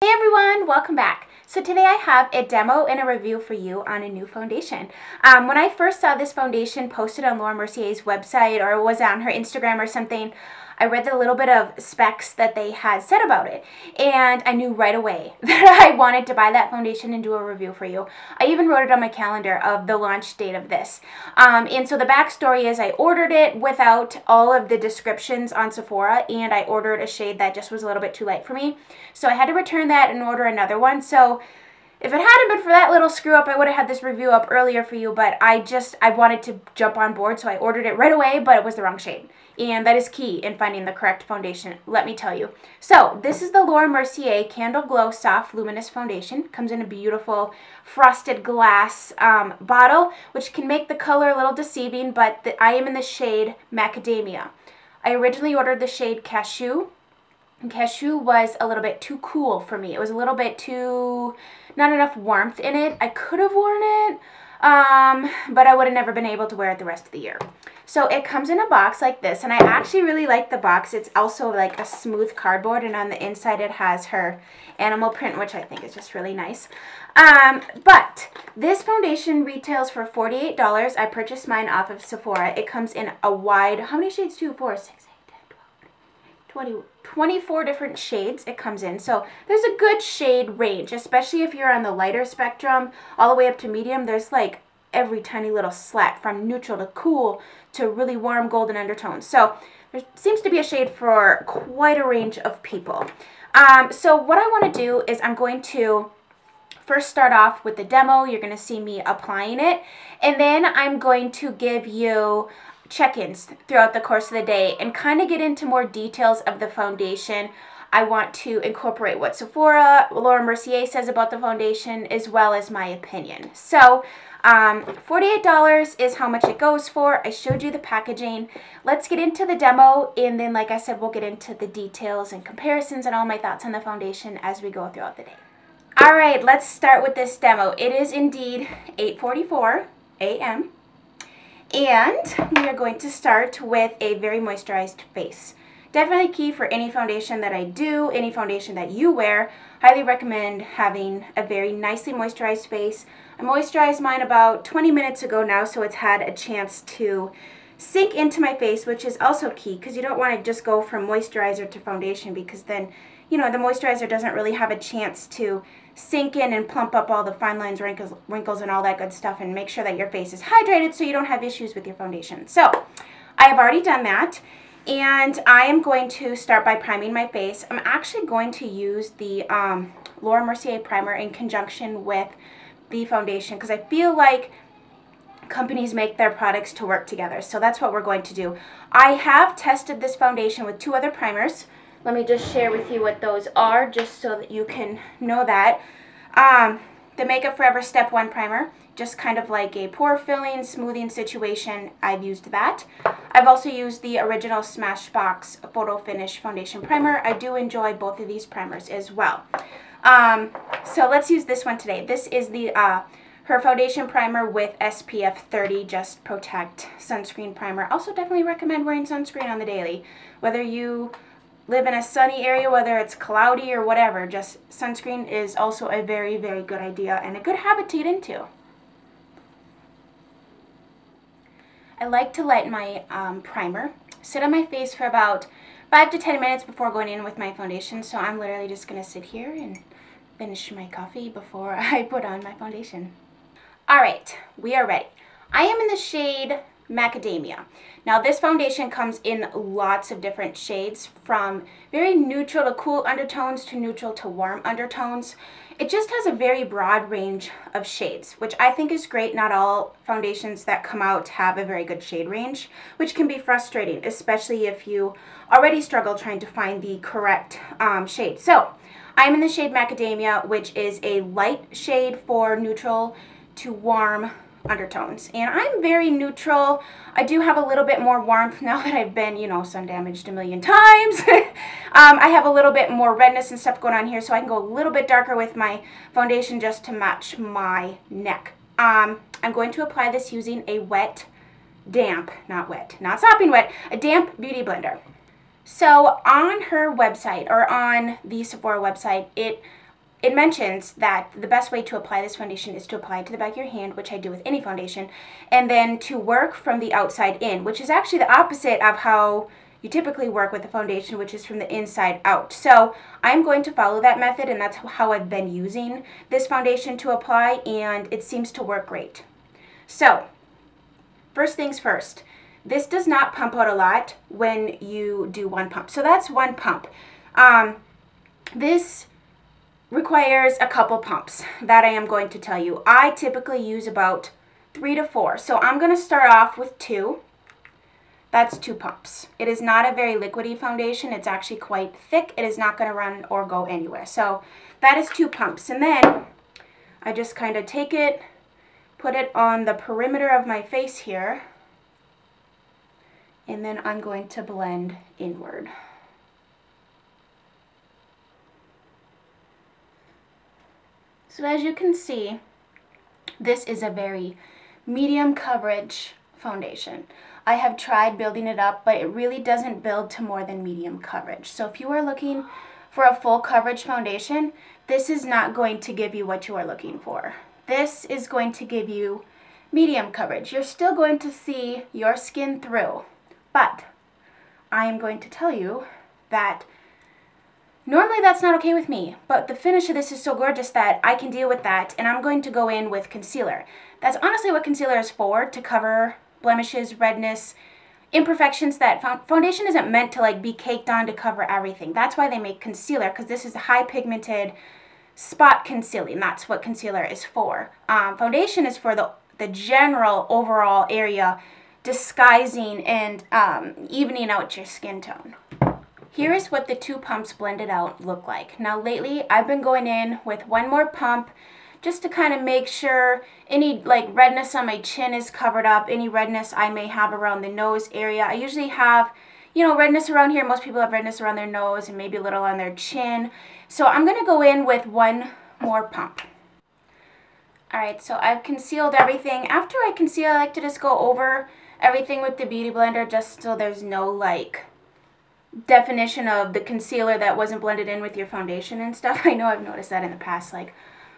Hey everyone, welcome back. So today I have a demo and a review for you on a new foundation. When I first saw this foundation posted on Laura Mercier's website, or it was on her Instagram or something, I read the little bit of specs that they had said about it, and I knew right away that I wanted to buy that foundation and do a review for you. I even wrote it on my calendar of the launch date of this. And so the backstory is I ordered it without all of the descriptions on Sephora, and I ordered a shade that just was a little bit too light for me. So I had to return that and order another one. So if it hadn't been for that little screw up, I would have had this review up earlier for you, but I wanted to jump on board, so I ordered it right away, but it was the wrong shade. And that is key in finding the correct foundation, let me tell you. So this is the Laura Mercier Candleglow Soft Luminous Foundation. Comes in a beautiful frosted glass bottle, which can make the color a little deceiving, but I am in the shade Macadamia. I originally ordered the shade Cashew. And Cashew was a little bit too cool for me. It was a little bit too, not enough warmth in it. I could have worn it, but I would have never been able to wear it the rest of the year. So it comes in a box like this, and I actually really like the box. It's also like a smooth cardboard, and on the inside it has her animal print, which I think is just really nice. But this foundation retails for $48. I purchased mine off of Sephora. It comes in a wide, how many shades? 2, 4, 6, 8, 10, 12, 24 different shades it comes in. So there's a good shade range, especially if you're on the lighter spectrum all the way up to medium. There's like every tiny little slat from neutral to cool to really warm golden undertones. So there seems to be a shade for quite a range of people. So what I want to do is I'm going to first start off with the demo. You're going to see me applying it, and then I'm going to give you check-ins throughout the course of the day and kind of get into more details of the foundation. I want to incorporate what Laura Mercier says about the foundation, as well as my opinion. So $48 is how much it goes for. I showed you the packaging. Let's get into the demo, and then, like I said, we'll get into the details and comparisons and all my thoughts on the foundation as we go throughout the day. All right, let's start with this demo. It is indeed 8:44 a.m. and we are going to start with a very moisturized face. Definitely key for any foundation that I do, any foundation that you wear. Highly recommend having a very nicely moisturized face. I moisturized mine about 20 minutes ago now, so it's had a chance to sink into my face, which is also key because you don't want to just go from moisturizer to foundation, because then, you know, the moisturizer doesn't really have a chance to sink in and plump up all the fine lines, wrinkles, and all that good stuff, and make sure that your face is hydrated so you don't have issues with your foundation. So I have already done that, and I am going to start by priming my face. I'm actually going to use the Laura Mercier primer in conjunction with the foundation because I feel like companies make their products to work together. So that's what we're going to do. I have tested this foundation with 2 other primers. Let me just share with you what those are, just so that you can know that. The Makeup Forever Step 1 primer, just kind of like a pore filling, smoothing situation. I've used that. I've also used the original Smashbox Photo Finish Foundation Primer. I do enjoy both of these primers as well. So let's use this one today. This is the her foundation primer with SPF 30 Just Protect sunscreen primer. Also definitely recommend wearing sunscreen on the daily. Whether you live in a sunny area, whether it's cloudy or whatever, just sunscreen is also a very, very good idea and a good habit to get into. I like to let my primer sit on my face for about 5 to 10 minutes before going in with my foundation. So I'm literally just going to sit here and finish my coffee before I put on my foundation. All right, we are ready. I am in the shade Macadamia. Now this foundation comes in lots of different shades, from very neutral to cool undertones to neutral to warm undertones. It just has a very broad range of shades, which I think is great. Not all foundations that come out have a very good shade range, which can be frustrating, especially if you already struggle trying to find the correct shade. So I'm in the shade Macadamia, which is a light shade for neutral to warm undertones, and I'm very neutral. I do have a little bit more warmth now that I've been, you know, sun damaged a million times. I have a little bit more redness and stuff going on here, so I can go a little bit darker with my foundation just to match my neck. I'm going to apply this using a damp, not sopping wet, a damp beauty blender. So on her website, or on the Sephora website, it it mentions that the best way to apply this foundation is to apply it to the back of your hand, which I do with any foundation, and then to work from the outside in, which is actually the opposite of how you typically work with the foundation, which is from the inside out. So I'm going to follow that method, and that's how I've been using this foundation to apply, and it seems to work great. So first things first, this does not pump out a lot when you do one pump. So that's one pump. This requires a couple pumps that I am going to tell you. I typically use about 3 to 4. So I'm going to start off with 2. That's 2 pumps. It is not a very liquidy foundation. It's actually quite thick. It is not going to run or go anywhere. So that is 2 pumps. And then I just kind of take it, put it on the perimeter of my face here, and then I'm going to blend inward. So as you can see, this is a very medium coverage foundation. I have tried building it up, but it really doesn't build to more than medium coverage. So if you are looking for a full coverage foundation, this is not going to give you what you are looking for. This is going to give you medium coverage. You're still going to see your skin through, but I am going to tell you that normally that's not okay with me, but the finish of this is so gorgeous that I can deal with that, and I'm going to go in with concealer. That's honestly what concealer is for, to cover blemishes, redness, imperfections that foundation isn't meant to like be caked on to cover everything. That's why they make concealer, because this is a high pigmented spot concealing. That's what concealer is for. Foundation is for the general overall area, disguising and evening out your skin tone. Here is what the 2 pumps blended out look like. Now lately I've been going in with 1 more pump just to kind of make sure any like redness on my chin is covered up, any redness I may have around the nose area. I usually have, you know, redness around here. Most people have redness around their nose and maybe a little on their chin. So I'm going to go in with 1 more pump. Alright, so I've concealed everything. After I conceal, I like to just go over everything with the Beauty Blender just so there's no like definition of the concealer that wasn't blended in with your foundation and stuff. I know I've noticed that in the past, like,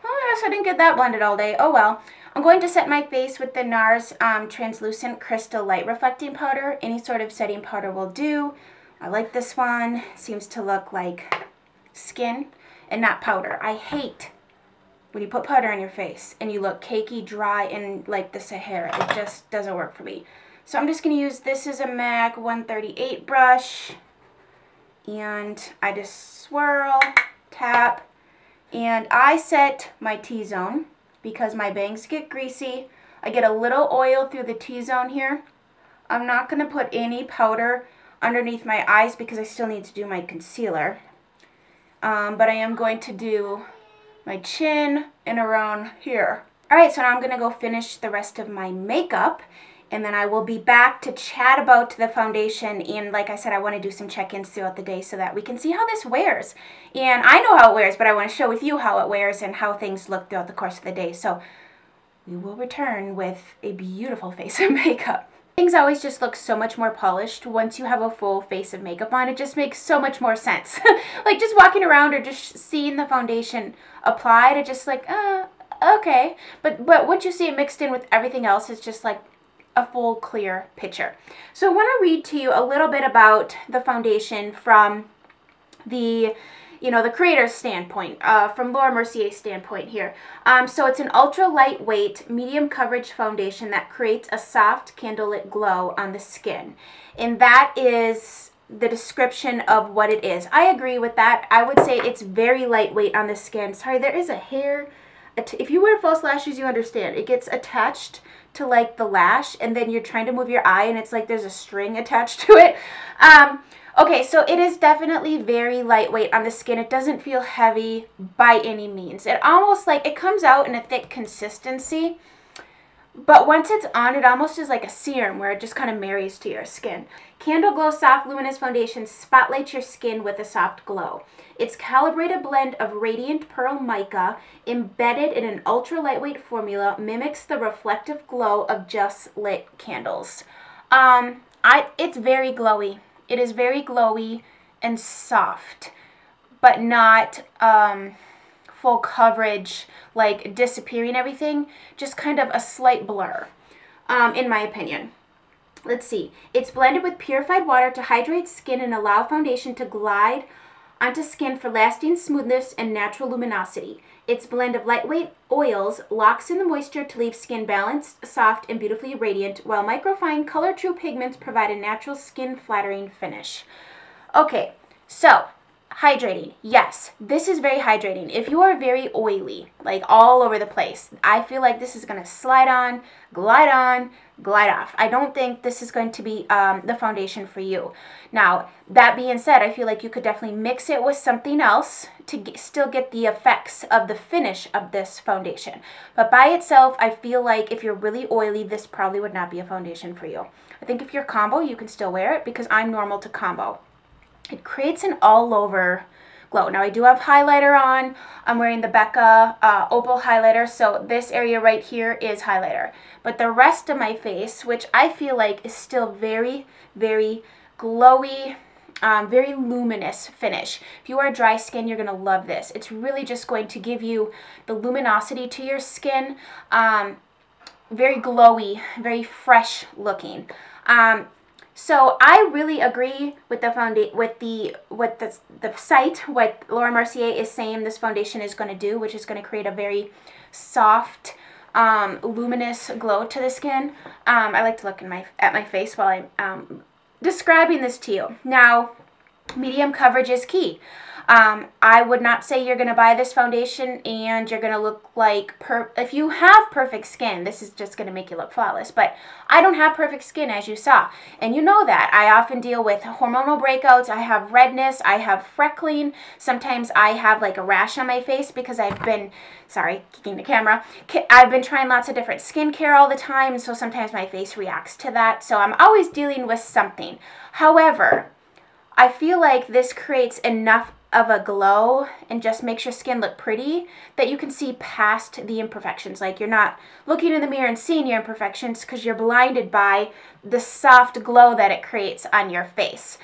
oh yes, I didn't get that blended all day. Oh well. I'm going to set my face with the NARS Translucent Crystal Light Reflecting Powder. Any sort of setting powder will do. I like this one. It seems to look like skin and not powder. I hate when you put powder on your face and you look cakey, dry, and like the Sahara. It just doesn't work for me. So I'm just going to use, this is a MAC 138 brush, and I just swirl, tap, and I set my T-zone because my bangs get greasy. I get a little oil through the T-zone here. I'm not going to put any powder underneath my eyes because I still need to do my concealer. But I am going to do my chin and around here. Alright, so now I'm going to go finish the rest of my makeup, and then I will be back to chat about the foundation. And like I said, I want to do some check-ins throughout the day so that we can see how this wears. And I know how it wears, but I want to share with you how it wears and how things look throughout the course of the day. So we will return with a beautiful face of makeup. Things always just look so much more polished once you have a full face of makeup on. It just makes so much more sense. Like just walking around or just seeing the foundation applied, it's just like, okay. But once you see it mixed in with everything else, it's just like a full clear picture. So I want to read to you a little bit about the foundation from the creator's standpoint, from Laura Mercier's standpoint here. So it's an ultra lightweight, medium coverage foundation that creates a soft candlelit glow on the skin. And that is the description of what it is. I agree with that. I would say it's very lightweight on the skin. Sorry, there is a hair. If you wear false lashes, you understand. It gets attached to like the lash, and then you're trying to move your eye and it's like there's a string attached to it. Okay, so it is definitely very lightweight on the skin. It doesn't feel heavy by any means. It almost like, it comes out in a thick consistency, but once it's on, it almost is like a serum where it just kind of marries to your skin. Candleglow Soft Luminous Foundation spotlights your skin with a soft glow. Its calibrated blend of radiant pearl mica embedded in an ultra lightweight formula mimics the reflective glow of just lit candles. It's very glowy. It is very glowy and soft, but not full coverage, like disappearing everything, just kind of a slight blur, in my opinion. Let's see. It's blended with purified water to hydrate skin and allow foundation to glide onto skin for lasting smoothness and natural luminosity. Its blend of lightweight oils locks in the moisture to leave skin balanced, soft, and beautifully radiant, while microfine color true pigments provide a natural skin flattering finish. Okay, so hydrating. Yes, this is very hydrating. If you are very oily, like all over the place, I feel like this is going to slide on, glide off. I don't think this is going to be the foundation for you. Now, that being said, I feel like you could definitely mix it with something else to still get the effects of the finish of this foundation. But by itself, I feel like if you're really oily, this probably would not be a foundation for you. I think if you're combo, you can still wear it because I'm normal to combo. It creates an all-over glow. Now, I do have highlighter on. I'm wearing the Becca Opal highlighter, so this area right here is highlighter. But the rest of my face, which I feel like is still very, very glowy, very luminous finish. If you are dry skin, you're going to love this. It's really just going to give you the luminosity to your skin. Very glowy, very fresh looking. So I really agree with the site, what Laura Mercier is saying this foundation is going to do, which is going to create a very soft, luminous glow to the skin. I like to look at my face while I'm describing this to you. Now, medium coverage is key. I would not say you're going to buy this foundation and you're going to look like, if you have perfect skin, this is just going to make you look flawless. But I don't have perfect skin, as you saw. And you know that. I often deal with hormonal breakouts. I have redness. I have freckling. Sometimes I have like a rash on my face because I've been, sorry, kicking the camera. I've been trying lots of different skincare all the time. So sometimes my face reacts to that. So I'm always dealing with something. However, I feel like this creates enough of a glow and just makes your skin look pretty that you can see past the imperfections. Like you're not looking in the mirror and seeing your imperfections because you're blinded by the soft glow that it creates on your face.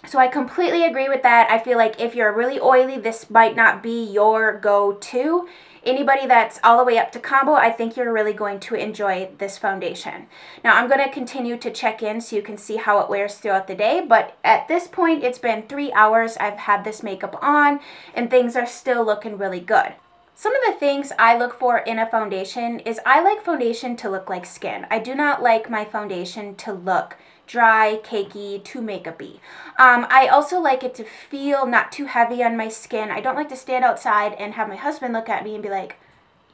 So I completely agree with that. I feel like if you're really oily, this might not be your go-to. Anybody that's all the way up to combo, I think you're really going to enjoy this foundation. Now, I'm going to continue to check in so you can see how it wears throughout the day, but at this point, it's been 3 hours I've had this makeup on, and things are still looking really good. Some of the things I look for in a foundation is I like foundation to look like skin. I do not like my foundation to look dry, cakey, too makeup-y. I also like it to feel not too heavy on my skin. I don't like to stand outside and have my husband look at me and be like,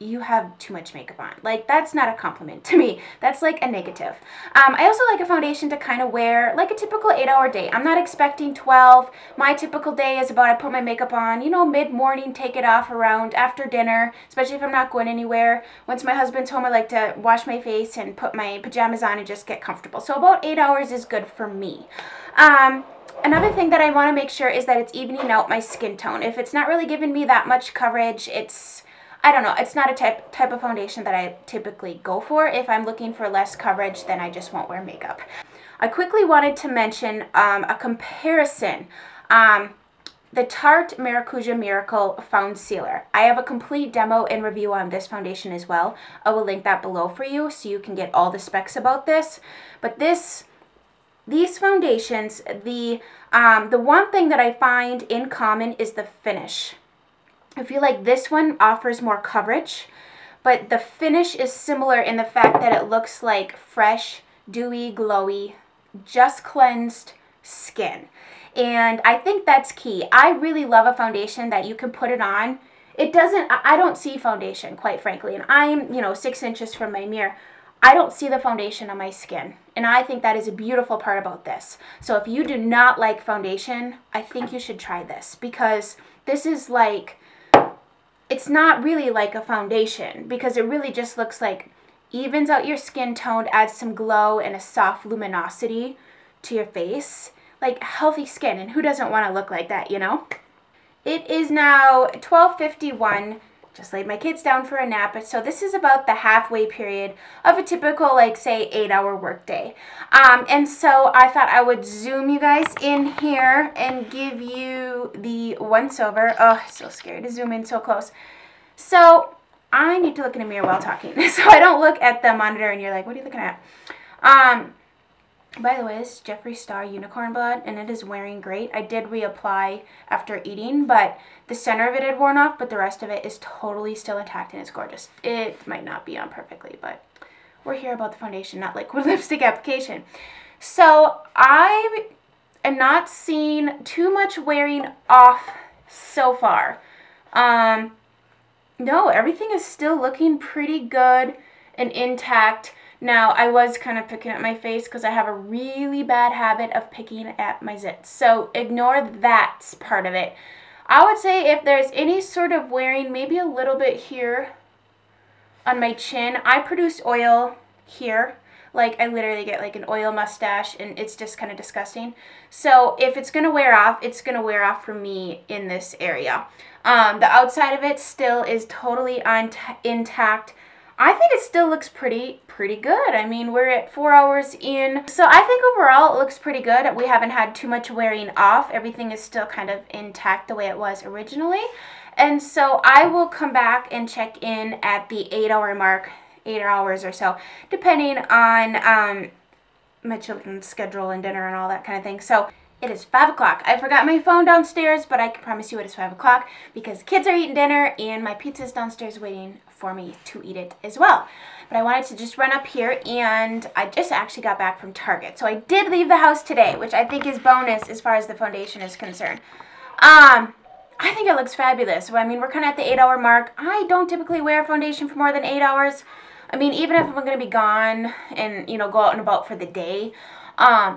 you have too much makeup on. Like, that's not a compliment to me. That's like a negative. I also like a foundation to kind of wear like a typical 8-hour day. I'm not expecting 12. My typical day is about I put my makeup on, you know, mid-morning, take it off around after dinner, especially if I'm not going anywhere. Once my husband's home, I like to wash my face and put my pajamas on and just get comfortable. So about 8 hours is good for me. Another thing that I want to make sure is that it's evening out my skin tone. If it's not really giving me that much coverage, I don't know, it's not a type of foundation that I typically go for. If I'm looking for less coverage, then I just won't wear makeup. I quickly wanted to mention a comparison. The Tarte Maracuja Miracle Found Sealer. I have a complete demo and review on this foundation as well. I will link that below for you so you can get all the specs about this. But these foundations, the one thing that I find in common is the finish. I feel like this one offers more coverage, but the finish is similar in the fact that it looks like fresh, dewy, glowy, just cleansed skin. And I think that's key. I really love a foundation that you can put it on. I don't see foundation, quite frankly, and I'm, 6 inches from my mirror. I don't see the foundation on my skin, and I think that is a beautiful part about this. So if you do not like foundation, I think you should try this, because this is like, it's not really like a foundation, because it really just looks like evens out your skin tone, adds some glow and a soft luminosity to your face. Like healthy skin, and who doesn't want to look like that, you know? It is now 12:51. just laid my kids down for a nap. So this is about the halfway period of a typical, like, say, 8-hour workday. And so I thought I would zoom you guys in here and give you the once-over. Oh, I'm so scared to zoom in so close. So I need to look in a mirror while talking, so I don't look at the monitor and you're like, what are you looking at? By the way, this is Jeffree Star Unicorn Blood, and it is wearing great. I did reapply after eating, but the center of it had worn off, but the rest of it is totally still intact, and it's gorgeous. It might not be on perfectly, but we're here about the foundation, not liquid lipstick application. So I am not seeing too much wearing off so far. No, everything is still looking pretty good and intact. Now, I was kind of picking at my face because I have a really bad habit of picking at my zits. So ignore that part of it. I would say if there's any sort of wearing, maybe a little bit here on my chin. I produce oil here. Like, I literally get like an oil mustache, and it's just kind of disgusting. So if it's going to wear off, it's going to wear off for me in this area. The outside of it still is totally intact. I think it still looks pretty good. I mean, we're at 4 hours in. So I think overall it looks pretty good. We haven't had too much wearing off. Everything is still kind of intact the way it was originally. And so I will come back and check in at the 8-hour mark, 8 hours or so, depending on my children's schedule and dinner and all that kind of thing. So it is 5 o'clock. I forgot my phone downstairs, but I can promise you it is 5 o'clock because kids are eating dinner and my pizza's downstairs waiting for me to eat it as well. But I wanted to just run up here, and I just actually got back from Target. So I did leave the house today, which I think is bonus as far as the foundation is concerned. I think it looks fabulous. I mean, we're kind of at the 8-hour mark. I don't typically wear foundation for more than 8 hours. I mean, even if I'm going to be gone and, you know, go out and about for the day,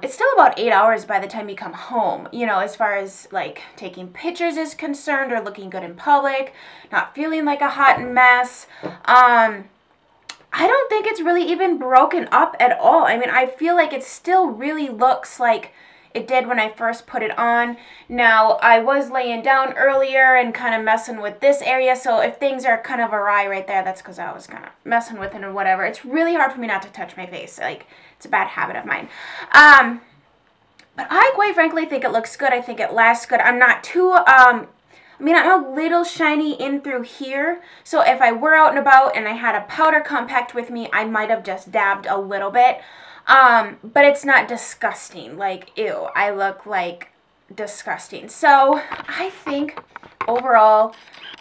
it's still about 8 hours by the time you come home, you know, as far as like taking pictures is concerned or looking good in public, not feeling like a hot mess. I don't think it's really even broken up at all. I mean, I feel like it still really looks like it did when I first put it on. Now, I was laying down earlier and kind of messing with this area, so if things are kind of awry right there, that's because I was kind of messing with it or whatever. It's really hard for me not to touch my face. Like, it's a bad habit of mine. But I quite frankly think it looks good. I think it lasts good. I'm not too, I mean, I'm a little shiny in through here, so if I were out and about and I had a powder compact with me, I might have just dabbed a little bit. But it's not disgusting. Like, ew, I look like disgusting. So I think overall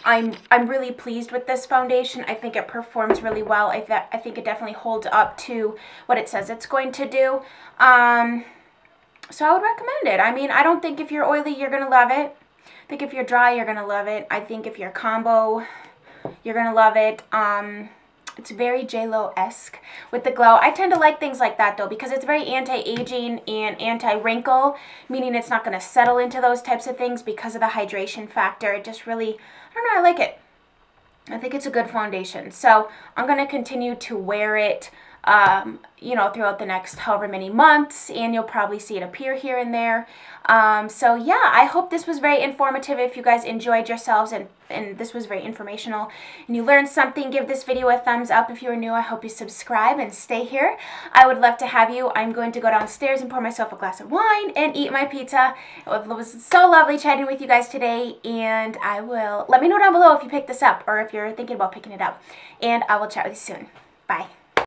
I'm really pleased with this foundation. I think it performs really well. I think it definitely holds up to what it says it's going to do. So I would recommend it. I mean, I don't think if you're oily, you're going to love it. I think if you're dry, you're going to love it. I think if you're combo, you're going to love it. It's very J-Lo-esque with the glow. I tend to like things like that, though, because it's very anti-aging and anti-wrinkle, meaning it's not going to settle into those types of things because of the hydration factor. It just really, I don't know, I like it. I think it's a good foundation. So I'm going to continue to wear it, you know, throughout the next however many months, and you'll probably see it appear here and there. So yeah, I hope this was very informative. If you guys enjoyed yourselves and this was very informational and you learned something, give this video a thumbs up. If you are new, I hope you subscribe and stay here. I would love to have you. I'm going to go downstairs and pour myself a glass of wine and eat my pizza. It was so lovely chatting with you guys today, and I will let me know down below if you picked this up or if you're thinking about picking it up, and I will chat with you soon. Bye.